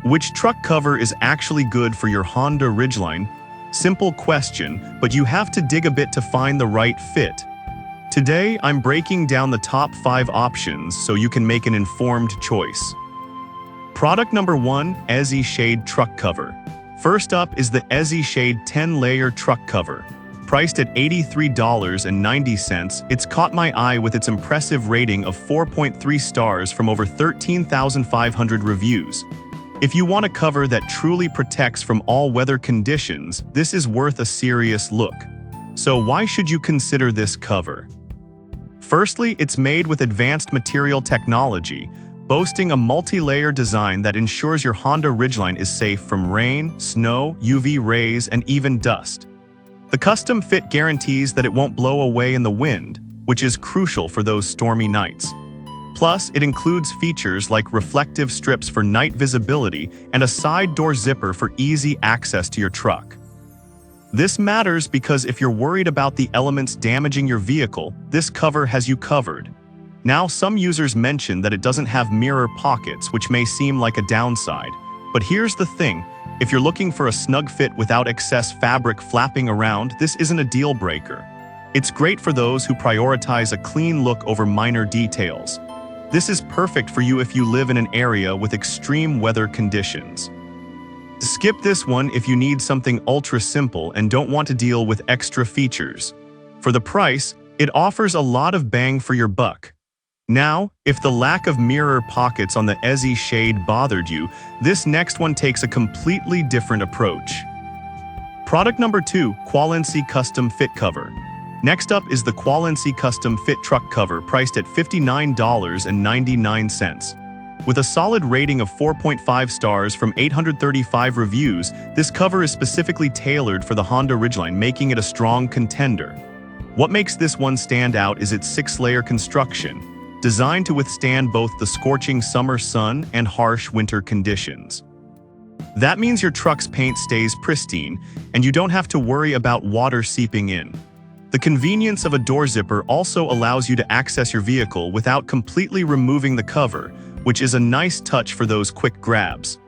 Which truck cover is actually good for your Honda Ridgeline? Simple question, but you have to dig a bit to find the right fit. Today, I'm breaking down the top 5 options so you can make an informed choice. Product number 1, Ezzy Shade Truck Cover. First up is the Ezzy Shade 10-layer truck cover. Priced at $83.90, it's caught my eye with its impressive rating of 4.3 stars from over 13,500 reviews. If you want a cover that truly protects from all weather conditions, this is worth a serious look. So why should you consider this cover? Firstly, it's made with advanced material technology, boasting a multi-layer design that ensures your Honda Ridgeline is safe from rain, snow, UV rays, and even dust. The custom fit guarantees that it won't blow away in the wind, which is crucial for those stormy nights. Plus, it includes features like reflective strips for night visibility and a side door zipper for easy access to your truck. This matters because if you're worried about the elements damaging your vehicle, this cover has you covered. Now, some users mention that it doesn't have mirror pockets, which may seem like a downside. But here's the thing, if you're looking for a snug fit without excess fabric flapping around, this isn't a deal breaker. It's great for those who prioritize a clean look over minor details. This is perfect for you if you live in an area with extreme weather conditions. Skip this one if you need something ultra simple and don't want to deal with extra features. For the price, it offers a lot of bang for your buck. Now, if the lack of mirror pockets on the Ezzy Shade bothered you, this next one takes a completely different approach. Product number 2, Qualincy Custom Fit Cover. Next up is the Qualincy Custom Fit Truck Cover, priced at $59.99. With a solid rating of 4.5 stars from 835 reviews, this cover is specifically tailored for the Honda Ridgeline, making it a strong contender. What makes this one stand out is its 6-layer construction, designed to withstand both the scorching summer sun and harsh winter conditions. That means your truck's paint stays pristine, and you don't have to worry about water seeping in. The convenience of a door zipper also allows you to access your vehicle without completely removing the cover, which is a nice touch for those quick grabs.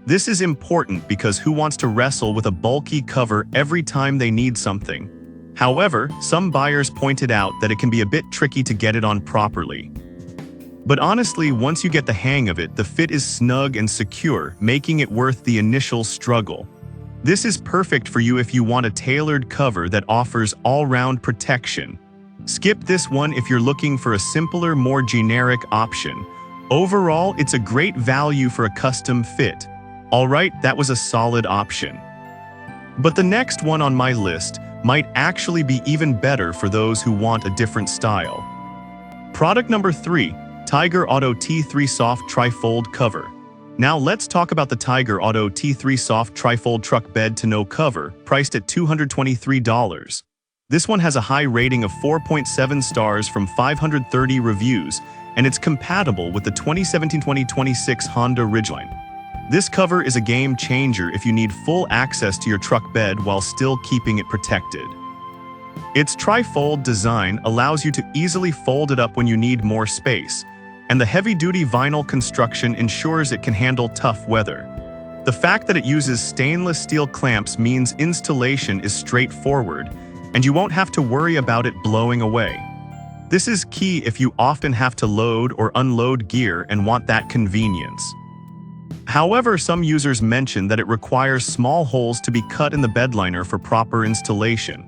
This is important because who wants to wrestle with a bulky cover every time they need something? However, some buyers pointed out that it can be a bit tricky to get it on properly. But honestly, once you get the hang of it, the fit is snug and secure, making it worth the initial struggle. This is perfect for you if you want a tailored cover that offers all-round protection. Skip this one if you're looking for a simpler, more generic option. Overall, it's a great value for a custom fit. Alright, that was a solid option. But the next one on my list might actually be even better for those who want a different style. Product number 3, Tiger Auto T3 Soft Trifold Cover. Now let's talk about the Tiger Auto T3 Soft Trifold Truck Bed Tonneau cover, priced at $223. This one has a high rating of 4.7 stars from 530 reviews, and it's compatible with the 2017-2026 Honda Ridgeline. This cover is a game changer if you need full access to your truck bed while still keeping it protected. Its trifold design allows you to easily fold it up when you need more space, and the heavy-duty vinyl construction ensures it can handle tough weather. The fact that it uses stainless steel clamps means installation is straightforward, and you won't have to worry about it blowing away. This is key if you often have to load or unload gear and want that convenience. However, some users mention that it requires small holes to be cut in the bedliner for proper installation.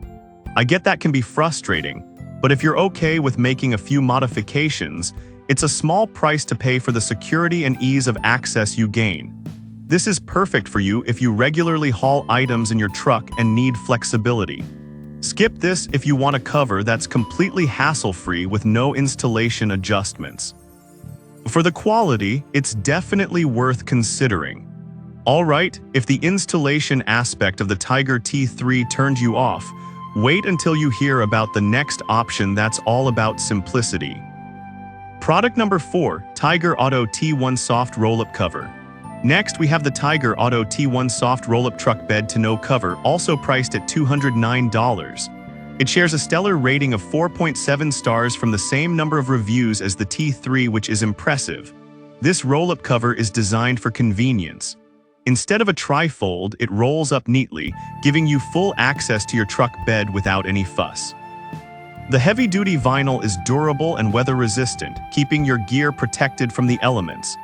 I get that can be frustrating, but if you're okay with making a few modifications, it's a small price to pay for the security and ease of access you gain. This is perfect for you if you regularly haul items in your truck and need flexibility. Skip this if you want a cover that's completely hassle-free with no installation adjustments. For the quality, it's definitely worth considering. Alright, if the installation aspect of the Tiger T3 turned you off, wait until you hear about the next option that's all about simplicity. Product number 4, Tiger Auto T1 Soft Roll-Up Cover. Next, we have the Tiger Auto T1 Soft Roll-Up Truck Bed Tonneau cover, also priced at $209. It shares a stellar rating of 4.7 stars from the same number of reviews as the T3, which is impressive. This roll-up cover is designed for convenience. Instead of a trifold, it rolls up neatly, giving you full access to your truck bed without any fuss. The heavy-duty vinyl is durable and weather-resistant, keeping your gear protected from the elements.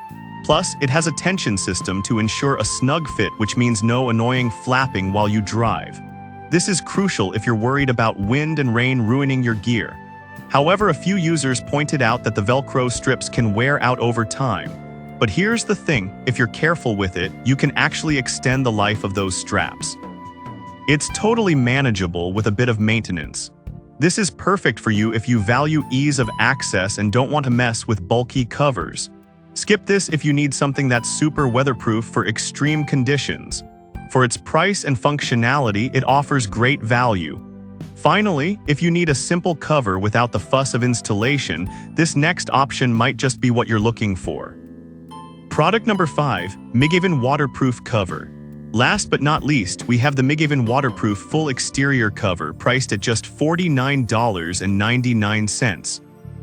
Plus, it has a tension system to ensure a snug fit, which means no annoying flapping while you drive. This is crucial if you're worried about wind and rain ruining your gear. However, a few users pointed out that the Velcro strips can wear out over time. But here's the thing, if you're careful with it, you can actually extend the life of those straps. It's totally manageable with a bit of maintenance. This is perfect for you if you value ease of access and don't want to mess with bulky covers. Skip this if you need something that's super weatherproof for extreme conditions. For its price and functionality, it offers great value. Finally, if you need a simple cover without the fuss of installation, this next option might just be what you're looking for. Product number 5, MIGAVEN Waterproof Cover. Last but not least, we have the MIGAVEN Waterproof Full Exterior Cover priced at just $49.99.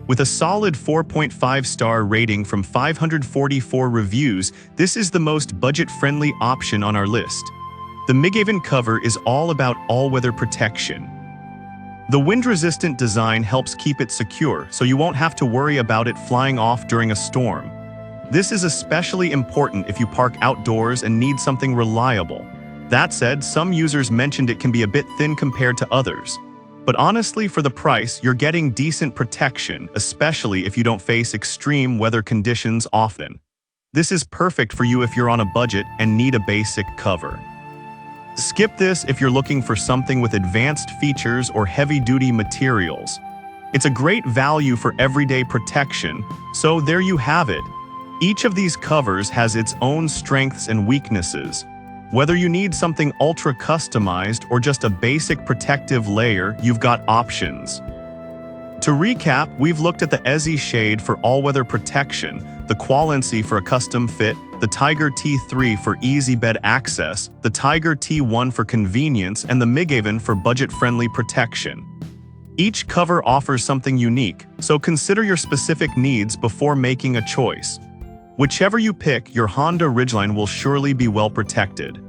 With a solid 4.5-star rating from 544 reviews, this is the most budget-friendly option on our list. The MIGAVEN cover is all about all-weather protection. The wind-resistant design helps keep it secure, so you won't have to worry about it flying off during a storm. This is especially important if you park outdoors and need something reliable. That said, some users mentioned it can be a bit thin compared to others. But honestly, for the price, you're getting decent protection, especially if you don't face extreme weather conditions often. This is perfect for you if you're on a budget and need a basic cover. Skip this if you're looking for something with advanced features or heavy-duty materials. It's a great value for everyday protection, so there you have it. Each of these covers has its own strengths and weaknesses. Whether you need something ultra-customized or just a basic protective layer, you've got options. To recap, we've looked at the EZI shade for all-weather protection, the Qualency for a custom fit, the Tiger T3 for easy bed access, the Tiger T1 for convenience, and the MIGAVEN for budget-friendly protection. Each cover offers something unique, so consider your specific needs before making a choice. Whichever you pick, your Honda Ridgeline will surely be well protected.